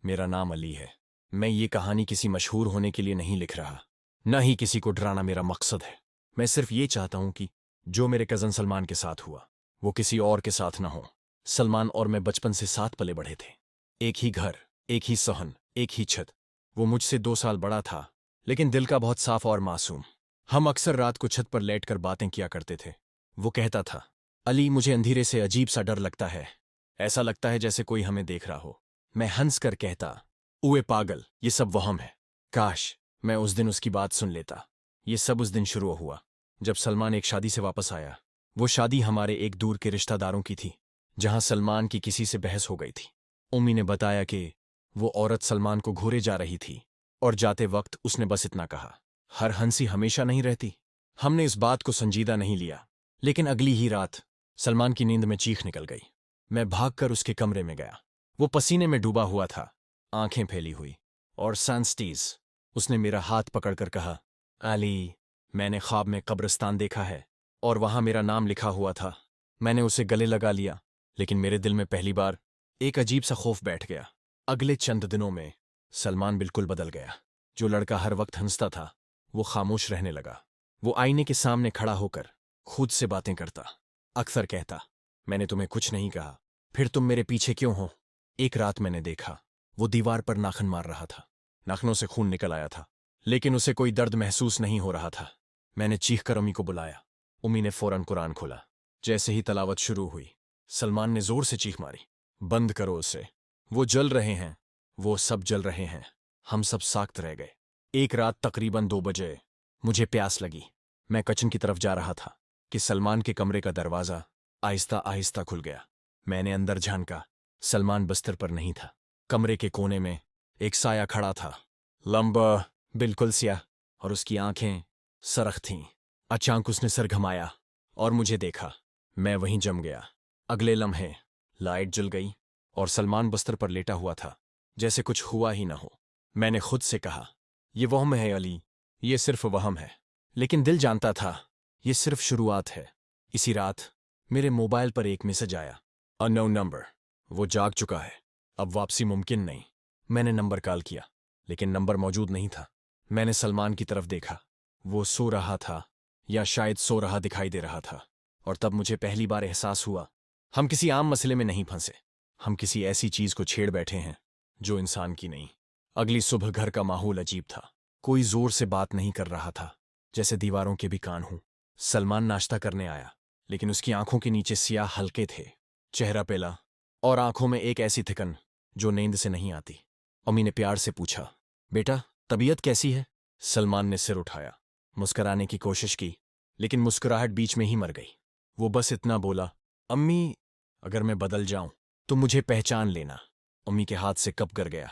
मेरा नाम अली है। मैं ये कहानी किसी मशहूर होने के लिए नहीं लिख रहा, न ही किसी को डराना मेरा मकसद है। मैं सिर्फ ये चाहता हूं कि जो मेरे कज़न सलमान के साथ हुआ वो किसी और के साथ न हो। सलमान और मैं बचपन से साथ पले बढ़े थे। एक ही घर, एक ही सहन, एक ही छत। वो मुझसे 2 साल बड़ा था, लेकिन दिल का बहुत साफ और मासूम। हम अक्सर रात को छत पर लेटकर बातें किया करते थे। वो कहता था, अली, मुझे अंधेरे से अजीब सा डर लगता है। ऐसा लगता है जैसे कोई हमें देख रहा हो। मैं हंस कर कहता, उए पागल, ये सब वहम है। काश मैं उस दिन उसकी बात सुन लेता। ये सब उस दिन शुरू हुआ जब सलमान एक शादी से वापस आया। वो शादी हमारे एक दूर के रिश्तेदारों की थी, जहां सलमान की किसी से बहस हो गई थी। उम्मी ने बताया कि वो औरत सलमान को घूरे जा रही थी और जाते वक्त उसने बस इतना कहा, हर हंसी हमेशा नहीं रहती। हमने इस बात को संजीदा नहीं लिया, लेकिन अगली ही रात सलमान की नींद में चीख निकल गई। मैं भागकर उसके कमरे में गया। वो पसीने में डूबा हुआ था, आंखें फैली हुई और सैंस्टीज। उसने मेरा हाथ पकड़कर कहा, अली, मैंने ख्वाब में कब्रिस्तान देखा है और वहां मेरा नाम लिखा हुआ था। मैंने उसे गले लगा लिया, लेकिन मेरे दिल में पहली बार एक अजीब सा खौफ बैठ गया। अगले चंद दिनों में सलमान बिल्कुल बदल गया। जो लड़का हर वक्त हंसता था, वो खामोश रहने लगा। वो आईने के सामने खड़ा होकर खुद से बातें करता। अक्सर कहता, मैंने तुम्हें कुछ नहीं कहा, फिर तुम मेरे पीछे क्यों हो? एक रात मैंने देखा, वो दीवार पर नाखन मार रहा था। नाखनों से खून निकल आया था, लेकिन उसे कोई दर्द महसूस नहीं हो रहा था। मैंने चीख कर अम्मी को बुलाया। उम्मी ने फौरन कुरान खोला। जैसे ही तलावत शुरू हुई, सलमान ने जोर से चीख मारी, बंद करो उसे, वो जल रहे हैं, वो सब जल रहे हैं। हम सब साख्त रह गए। एक रात तकरीबन 2 बजे मुझे प्यास लगी। मैं किचन की तरफ जा रहा था कि सलमान के कमरे का दरवाज़ा आहिस्ता आहिस्ता खुल गया। मैंने अंदर झांका। सलमान बिस्तर पर नहीं था। कमरे के कोने में एक साया खड़ा था, लंबा, बिल्कुल स्याह, और उसकी आंखें सरख थीं। अचानक उसने सर घुमाया और मुझे देखा। मैं वहीं जम गया। अगले लम्हे लाइट जल गई और सलमान बिस्तर पर लेटा हुआ था, जैसे कुछ हुआ ही न हो। मैंने खुद से कहा, ये वहम है अली, ये सिर्फ वहम है। लेकिन दिल जानता था, ये सिर्फ शुरुआत है। इसी रात मेरे मोबाइल पर एक मैसेज आया, अननोन नंबर। वो जाग चुका है, अब वापसी मुमकिन नहीं। मैंने नंबर कॉल किया, लेकिन नंबर मौजूद नहीं था। मैंने सलमान की तरफ देखा। वो सो रहा था, या शायद सो रहा दिखाई दे रहा था। और तब मुझे पहली बार एहसास हुआ, हम किसी आम मसले में नहीं फंसे। हम किसी ऐसी चीज को छेड़ बैठे हैं जो इंसान की नहीं। अगली सुबह घर का माहौल अजीब था। कोई जोर से बात नहीं कर रहा था, जैसे दीवारों के भी कान हों। सलमान नाश्ता करने आया, लेकिन उसकी आंखों के नीचे सियाह हल्के थे, चेहरा पेला, और आंखों में एक ऐसी थिकन जो नींद से नहीं आती। अम्मी ने प्यार से पूछा, बेटा, तबीयत कैसी है? सलमान ने सिर उठाया, मुस्कुराने की कोशिश की, लेकिन मुस्कुराहट बीच में ही मर गई। वो बस इतना बोला, अम्मी, अगर मैं बदल जाऊं तो मुझे पहचान लेना। अम्मी के हाथ से कप गिर गया।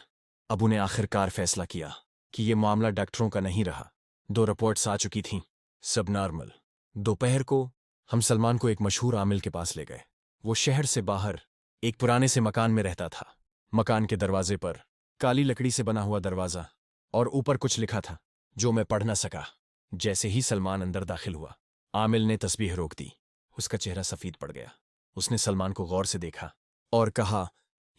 अबू ने आखिरकार फैसला किया कि ये मामला डॉक्टरों का नहीं रहा। 2 रिपोर्ट्स आ चुकी थीं, सब नॉर्मल। दोपहर को हम सलमान को एक मशहूर आमिल के पास ले गए। वो शहर से बाहर एक पुराने से मकान में रहता था। मकान के दरवाजे पर काली लकड़ी से बना हुआ दरवाजा, और ऊपर कुछ लिखा था जो मैं पढ़ न सका। जैसे ही सलमान अंदर दाखिल हुआ, आमिल ने तस्बीह रोक दी। उसका चेहरा सफेद पड़ गया। उसने सलमान को गौर से देखा और कहा,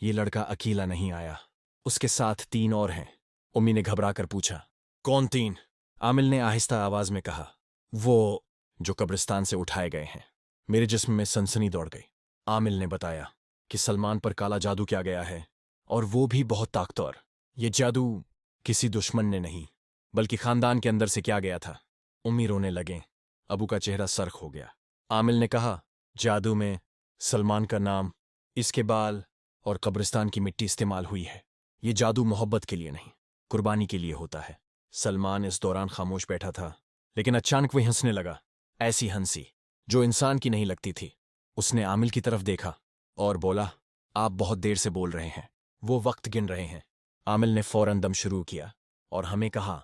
ये लड़का अकेला नहीं आया, उसके साथ 3 और हैं। उम्मी ने घबराकर पूछा, कौन 3? आमिल ने आहिस्ता आवाज में कहा, वो जो कब्रिस्तान से उठाए गए हैं। मेरे जिस्म में सनसनी दौड़ गई। आमिल ने बताया कि सलमान पर काला जादू किया गया है, और वो भी बहुत ताकतवर। ये जादू किसी दुश्मन ने नहीं, बल्कि खानदान के अंदर से किया गया था। उम्मी रोने लगे। अबू का चेहरा सर्ख हो गया। आमिल ने कहा, जादू में सलमान का नाम, इसके बाल और कब्रिस्तान की मिट्टी इस्तेमाल हुई है। ये जादू मोहब्बत के लिए नहीं, कुर्बानी के लिए होता है। सलमान इस दौरान खामोश बैठा था, लेकिन अचानक वही हंसने लगा, ऐसी हंसी जो इंसान की नहीं लगती थी। उसने आमिल की तरफ देखा और बोला, आप बहुत देर से बोल रहे हैं, वो वक्त गिन रहे हैं। आमिल ने फौरन दम शुरू किया और हमें कहा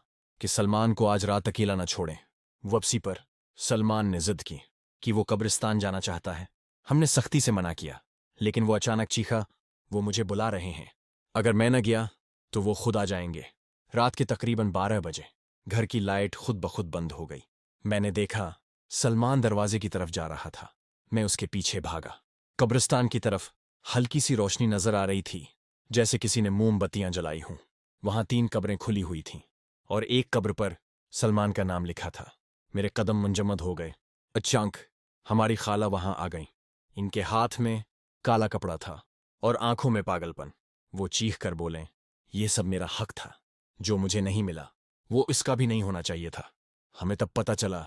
कि सलमान को आज रात अकेला न छोड़ें। वापसी पर सलमान ने जिद की कि वो कब्रिस्तान जाना चाहता है। हमने सख्ती से मना किया, लेकिन वो अचानक चीखा, वो मुझे बुला रहे हैं, अगर मैं न गया तो वो खुद आ जाएंगे। रात के तकरीबन 12 बजे घर की लाइट खुद ब खुद बंद हो गई। मैंने देखा सलमान दरवाजे की तरफ जा रहा था। मैं उसके पीछे भागा। कब्रिस्तान की तरफ हल्की सी रोशनी नजर आ रही थी, जैसे किसी ने मोमबत्तियां जलाई हों। वहां 3 कब्रें खुली हुई थीं और एक कब्र पर सलमान का नाम लिखा था। मेरे कदम मुंजमद हो गए। अचानक हमारी खाला वहां आ गईं। इनके हाथ में काला कपड़ा था और आंखों में पागलपन। वो चीख कर बोलें, ये सब मेरा हक था, जो मुझे नहीं मिला वो इसका भी नहीं होना चाहिए था। हमें तब पता चला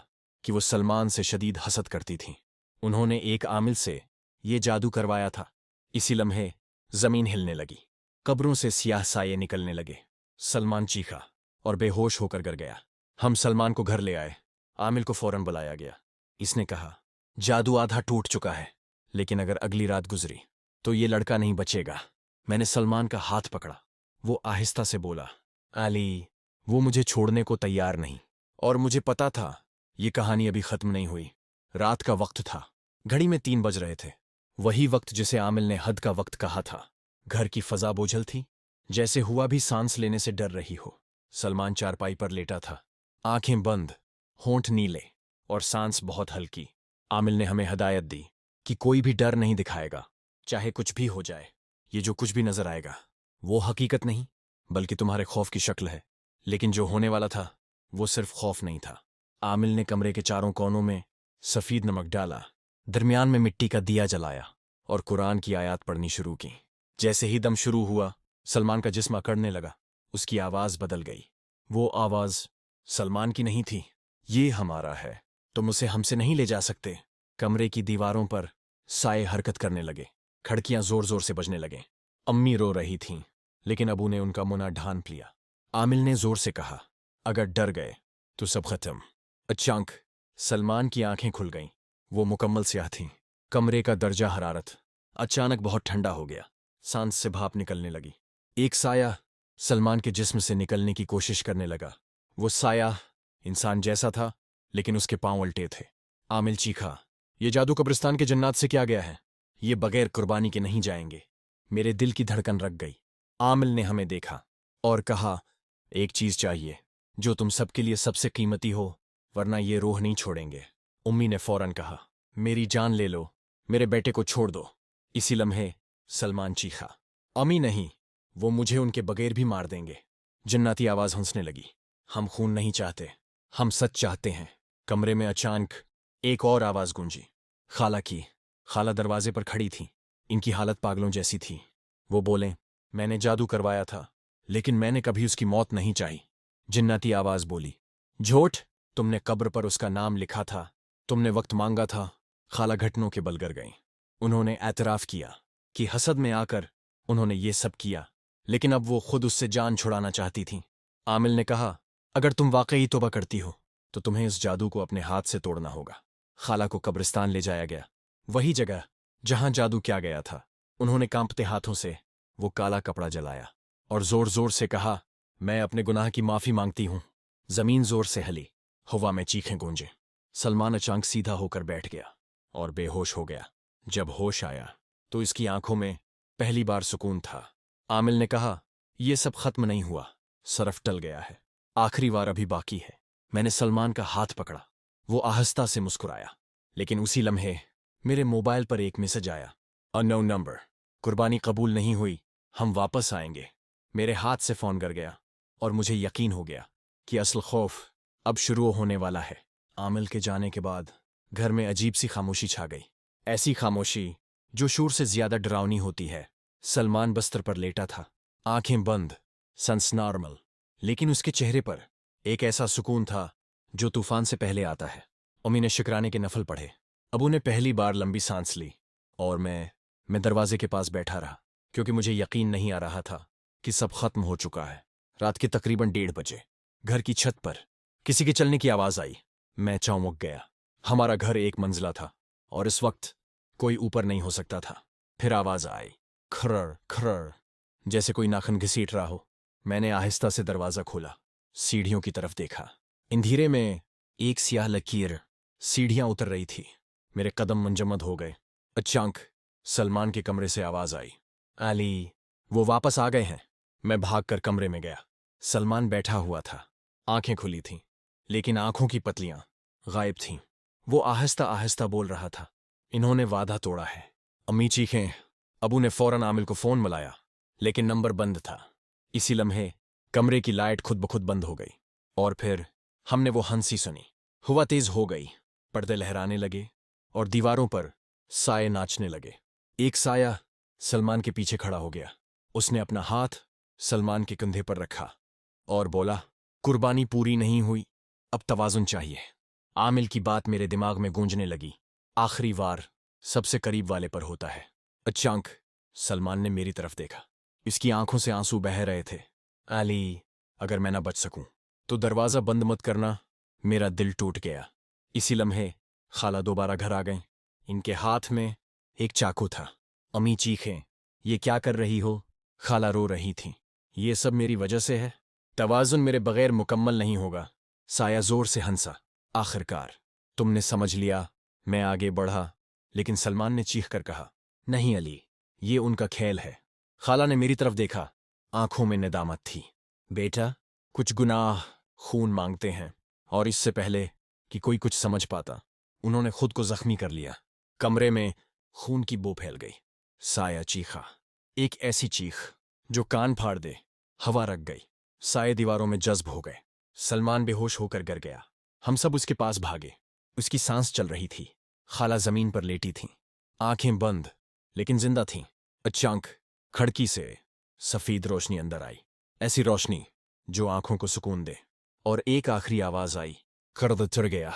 कि वो सलमान से शदीद हसद करती थीं। उन्होंने एक आमिल से ये जादू करवाया था। इसी लम्हे जमीन हिलने लगी, कब्रों से सियाह साये निकलने लगे। सलमान चीखा और बेहोश होकर गिर गया। हम सलमान को घर ले आए। आमिल को फौरन बुलाया गया। इसने कहा, जादू आधा टूट चुका है, लेकिन अगर अगली रात गुजरी तो ये लड़का नहीं बचेगा। मैंने सलमान का हाथ पकड़ा। वो आहिस्ता से बोला, अली। वो मुझे छोड़ने को तैयार नहीं, और मुझे पता था ये कहानी अभी खत्म नहीं हुई। रात का वक्त था। घड़ी में 3 बज रहे थे। वही वक्त जिसे आमिल ने हद का वक्त कहा था। घर की फजा बोझल थी, जैसे हुआ भी सांस लेने से डर रही हो। सलमान चारपाई पर लेटा था, आंखें बंद, होंठ नीले और सांस बहुत हल्की। आमिल ने हमें हदायत दी कि कोई भी डर नहीं दिखाएगा, चाहे कुछ भी हो जाए। ये जो कुछ भी नजर आएगा वो हकीकत नहीं, बल्कि तुम्हारे खौफ की शक्ल है। लेकिन जो होने वाला था वो सिर्फ खौफ नहीं था। आमिल ने कमरे के चारों कोनों में सफेद नमक डाला, दरमियान में मिट्टी का दिया जलाया और कुरान की आयत पढ़नी शुरू की। जैसे ही दम शुरू हुआ, सलमान का जिस्म अकड़ने लगा। उसकी आवाज बदल गई। वो आवाज सलमान की नहीं थी। ये हमारा है, तुम उसे हमसे नहीं ले जा सकते। कमरे की दीवारों पर साए हरकत करने लगे, खिड़कियां जोर जोर से बजने लगे। अम्मी रो रही थीं, लेकिन अबू ने उनका मुना ढांप लिया। आमिल ने जोर से कहा, अगर डर गए तो सब खत्म। अचानक सलमान की आंखें खुल गईं। वो मुकम्मल स्याह थीं। कमरे का दर्जा हरारत अचानक बहुत ठंडा हो गया। सांस से भाप निकलने लगी। एक साया सलमान के जिस्म से निकलने की कोशिश करने लगा। वो साया इंसान जैसा था, लेकिन उसके पांव उल्टे थे। आमिल चीखा, ये जादू कब्रिस्तान के जन्नात से क्या गया है? ये बगैर कुर्बानी के नहीं जाएंगे। मेरे दिल की धड़कन रक गई। आमिल ने हमें देखा और कहा, एक चीज चाहिए जो तुम सबके लिए सबसे कीमती हो, वरना ये रूह नहीं छोड़ेंगे। उम्मी ने फौरन कहा, मेरी जान ले लो, मेरे बेटे को छोड़ दो। इसी लम्हे सलमान चीखा, अम्मी नहीं, वो मुझे उनके बगैर भी मार देंगे। जन्नाती आवाज हंसने लगी, हम खून नहीं चाहते, हम सच चाहते हैं। कमरे में अचानक एक और आवाज गूंजी, खाला की। खाला दरवाजे पर खड़ी थी। इनकी हालत पागलों जैसी थी। वो बोले, मैंने जादू करवाया था, लेकिन मैंने कभी उसकी मौत नहीं चाही। जिन्नाती आवाज बोली, झूठ, तुमने कब्र पर उसका नाम लिखा था, तुमने वक्त मांगा था। खाला घटनों के बल गिर गईं। उन्होंने एतराफ किया कि हसद में आकर उन्होंने ये सब किया, लेकिन अब वो खुद उससे जान छुड़ाना चाहती थीं। आमिल ने कहा, अगर तुम वाकई तौबा करती हो तो तुम्हें इस जादू को अपने हाथ से तोड़ना होगा। खाला को कब्रिस्तान ले जाया गया, वही जगह जहां जादू किया गया था। उन्होंने कांपते हाथों से वो काला कपड़ा जलाया और जोर जोर से कहा, मैं अपने गुनाह की माफी मांगती हूं। जमीन जोर से हली, हवा में चीखें गूंजे। सलमान अचानक सीधा होकर बैठ गया और बेहोश हो गया। जब होश आया तो इसकी आंखों में पहली बार सुकून था। आमिल ने कहा, यह सब खत्म नहीं हुआ, सरफ टल गया है, आखिरी वार अभी बाकी है। मैंने सलमान का हाथ पकड़ा। वो आहिस्ता से मुस्कुराया, लेकिन उसी लम्हे मेरे मोबाइल पर एक मैसेज आया, अननोन नंबर, कुर्बानी कबूल नहीं हुई, हम वापस आएंगे। मेरे हाथ से फोन गिर गया और मुझे यकीन हो गया कि असल खौफ अब शुरू होने वाला है। आमिल के जाने के बाद घर में अजीब सी खामोशी छा गई, ऐसी खामोशी जो शोर से ज्यादा डरावनी होती है। सलमान बस्तर पर लेटा था, आंखें बंद, सेंस नॉर्मल, लेकिन उसके चेहरे पर एक ऐसा सुकून था जो तूफान से पहले आता है। अम्मी ने शुक्राने के नफल पढ़े। अबू ने पहली बार लंबी सांस ली और मैं दरवाजे के पास बैठा रहा, क्योंकि मुझे यकीन नहीं आ रहा था कि सब खत्म हो चुका है। रात के तकरीबन 1:30 बजे घर की छत पर किसी के चलने की आवाज आई। मैं चौंक गया। हमारा घर एक मंजिला था और इस वक्त कोई ऊपर नहीं हो सकता था। फिर आवाज आई, खर्र खर्र, जैसे कोई नाखून घसीट रहा हो। मैंने आहिस्ता से दरवाजा खोला, सीढ़ियों की तरफ देखा। अंधेरे में एक सियाह लकीर सीढ़ियां उतर रही थी। मेरे कदम मुंजमद हो गए। अचानक सलमान के कमरे से आवाज आई, अली, वो वापस आ गए हैं। मैं भागकर कमरे में गया। सलमान बैठा हुआ था, आंखें खुली थीं, लेकिन आंखों की पतलियां गायब थीं। वो आहिस्ता आहिस्ता बोल रहा था, इन्होंने वादा तोड़ा है। अम्मी चीखें। अबू ने फौरन आमिल को फोन मिलाया, लेकिन नंबर बंद था। इसी लम्हे कमरे की लाइट खुद ब खुद बंद हो गई और फिर हमने वो हंसी सुनी। हवा तेज हो गई, पर्दे लहराने लगे और दीवारों पर साए नाचने लगे। एक साया सलमान के पीछे खड़ा हो गया। उसने अपना हाथ सलमान के कंधे पर रखा और बोला, कुर्बानी पूरी नहीं हुई, अब तवाजुन चाहिए। आमिल की बात मेरे दिमाग में गूंजने लगी। आखिरी वार सबसे करीब वाले पर होता है। अचानक सलमान ने मेरी तरफ देखा। इसकी आंखों से आंसू बह रहे थे। अली, अगर मैं ना बच सकूं तो दरवाजा बंद मत करना। मेरा दिल टूट गया। इसी लम्हे खाला दोबारा घर आ गईं। इनके हाथ में एक चाकू था। अम्मी चीखें, ये क्या कर रही हो? खाला रो रही थी। ये सब मेरी वजह से है। तवाजुन मेरे बगैर मुकम्मल नहीं होगा। साया जोर से हंसा। आखिरकार तुमने समझ लिया। मैं आगे बढ़ा, लेकिन सलमान ने चीख कर कहा, नहीं अली, ये उनका खेल है। खाला ने मेरी तरफ देखा। आंखों में नदामत थी। बेटा, कुछ गुनाह खून मांगते हैं, और इससे पहले कि कोई कुछ समझ पाता, उन्होंने खुद को जख्मी कर लिया। कमरे में खून की बू फैल गई। साया चीखा, एक ऐसी चीख जो कान फाड़ दे। हवा रख गई। साए दीवारों में जज्ब हो गए। सलमान बेहोश होकर गिर गया। हम सब उसके पास भागे। उसकी सांस चल रही थी। खाला जमीन पर लेटी थीं, आंखें बंद लेकिन जिंदा थीं। अचानक खिड़की से सफेद रोशनी अंदर आई, ऐसी रोशनी जो आंखों को सुकून दे। और एक आखिरी आवाज आई, कर्द चढ़ गया,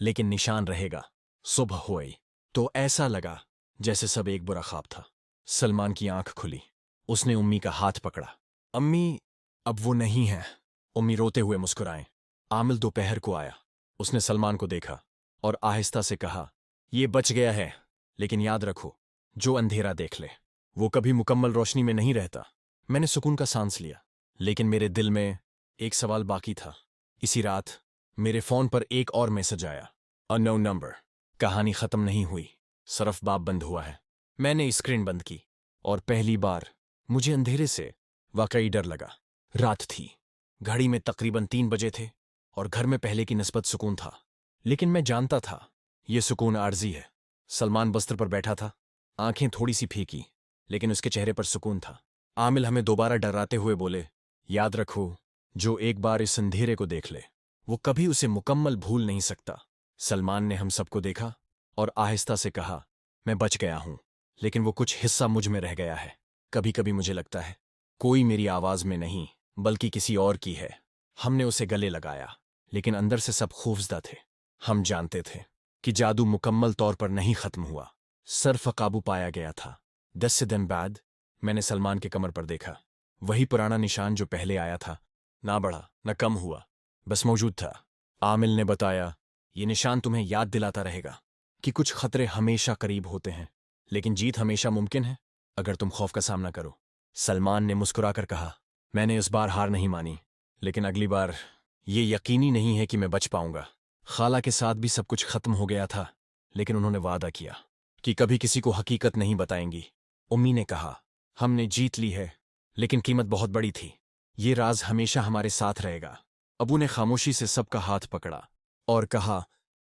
लेकिन निशान रहेगा। सुबह हुई तो ऐसा लगा जैसे सब एक बुरा ख्वाब था। सलमान की आंख खुली। उसने उम्मी का हाथ पकड़ा। अम्मी, अब वो नहीं है। उम्मी रोते हुए मुस्कुराए। आमिल दोपहर को आया। उसने सलमान को देखा और आहिस्ता से कहा, ये बच गया है, लेकिन याद रखो, जो अंधेरा देख ले वो कभी मुकम्मल रोशनी में नहीं रहता। मैंने सुकून का सांस लिया, लेकिन मेरे दिल में एक सवाल बाकी था। इसी रात मेरे फोन पर एक और मैसेज आया, अननोन नंबर। कहानी खत्म नहीं हुई, सिर्फ बाब बंद हुआ है। मैंने स्क्रीन बंद की और पहली बार मुझे अंधेरे से वाकई डर लगा। रात थी, घड़ी में तकरीबन 3 बजे थे और घर में पहले की निस्बत सुकून था। लेकिन मैं जानता था यह सुकून आर्जी है। सलमान बस्तर पर बैठा था, आंखें थोड़ी सी फीकी, लेकिन उसके चेहरे पर सुकून था। आमिल हमें दोबारा डराते हुए बोले, याद रखो, जो एक बार इस अंधेरे को देख ले वो कभी उसे मुकम्मल भूल नहीं सकता। सलमान ने हम सबको देखा और आहिस्ता से कहा, मैं बच गया हूं, लेकिन वो कुछ हिस्सा मुझ में रह गया है। कभी कभी मुझे लगता है कोई मेरी आवाज में नहीं बल्कि किसी और की है। हमने उसे गले लगाया, लेकिन अंदर से सब खौफजदा थे। हम जानते थे कि जादू मुकम्मल तौर पर नहीं खत्म हुआ, सिर्फ काबू पाया गया था। 10 दिन बाद मैंने सलमान के कमर पर देखा। वही पुराना निशान जो पहले आया था, ना बढ़ा न कम हुआ, बस मौजूद था। आमिल ने बताया, ये निशान तुम्हें याद दिलाता रहेगा कि कुछ खतरे हमेशा करीब होते हैं, लेकिन जीत हमेशा मुमकिन है अगर तुम खौफ का सामना करो। सलमान ने मुस्कुराकर कहा, मैंने इस बार हार नहीं मानी, लेकिन अगली बार ये यकीनी नहीं है कि मैं बच पाऊंगा। खाला के साथ भी सब कुछ खत्म हो गया था, लेकिन उन्होंने वादा किया कि कभी किसी को हकीकत नहीं बताएंगी। उम्मी ने कहा, हमने जीत ली है, लेकिन कीमत बहुत बड़ी थी। ये राज हमेशा हमारे साथ रहेगा। अबू ने खामोशी से सबका हाथ पकड़ा और कहा,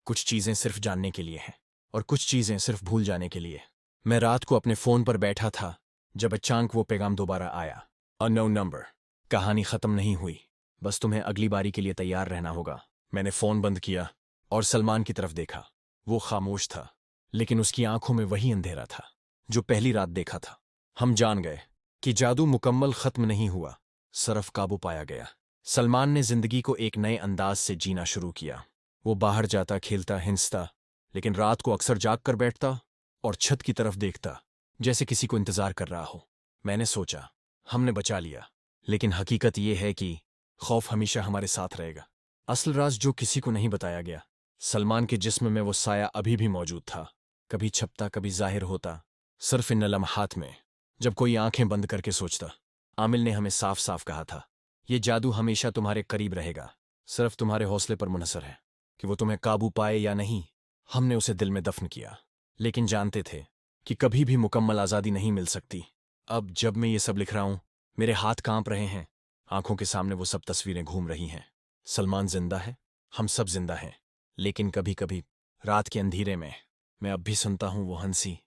कुछ चीजें सिर्फ जानने के लिए हैं और कुछ चीजें सिर्फ भूल जाने के लिए। मैं रात को अपने फोन पर बैठा था जब अचानक वो पैगाम दोबारा आया, अननोन नंबर। कहानी खत्म नहीं हुई, बस तुम्हें अगली बारी के लिए तैयार रहना होगा। मैंने फोन बंद किया और सलमान की तरफ देखा। वो खामोश था, लेकिन उसकी आंखों में वही अंधेरा था जो पहली रात देखा था। हम जान गए कि जादू मुकम्मल खत्म नहीं हुआ, सिर्फ काबू पाया गया। सलमान ने जिंदगी को एक नए अंदाज से जीना शुरू किया। वो बाहर जाता, खेलता, हिंसता, लेकिन रात को अक्सर जाग कर बैठता और छत की तरफ देखता, जैसे किसी को इंतजार कर रहा हो। मैंने सोचा, हमने बचा लिया, लेकिन हकीकत यह है कि खौफ हमेशा हमारे साथ रहेगा। असल राज जो किसी को नहीं बताया गया, सलमान के जिस्म में वो साया अभी भी मौजूद था, कभी छपता, कभी जाहिर होता, सिर्फ इन लम्हात में, जब कोई आंखें बंद करके सोचता। आमिल ने हमें साफ साफ कहा था, ये जादू हमेशा तुम्हारे करीब रहेगा, सिर्फ तुम्हारे हौसले पर मुनहसर है कि वो तुम्हें काबू पाए या नहीं। हमने उसे दिल में दफन किया, लेकिन जानते थे कि कभी भी मुकम्मल आज़ादी नहीं मिल सकती। अब जब मैं ये सब लिख रहा हूं, मेरे हाथ कांप रहे हैं, आंखों के सामने वो सब तस्वीरें घूम रही हैं। सलमान जिंदा है, हम सब जिंदा हैं, लेकिन कभी कभी रात के अंधेरे में मैं अब भी सुनता हूं वो हंसी,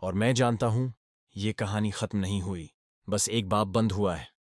और मैं जानता हूं ये कहानी खत्म नहीं हुई, بس ایک باب بند ہوا ہے۔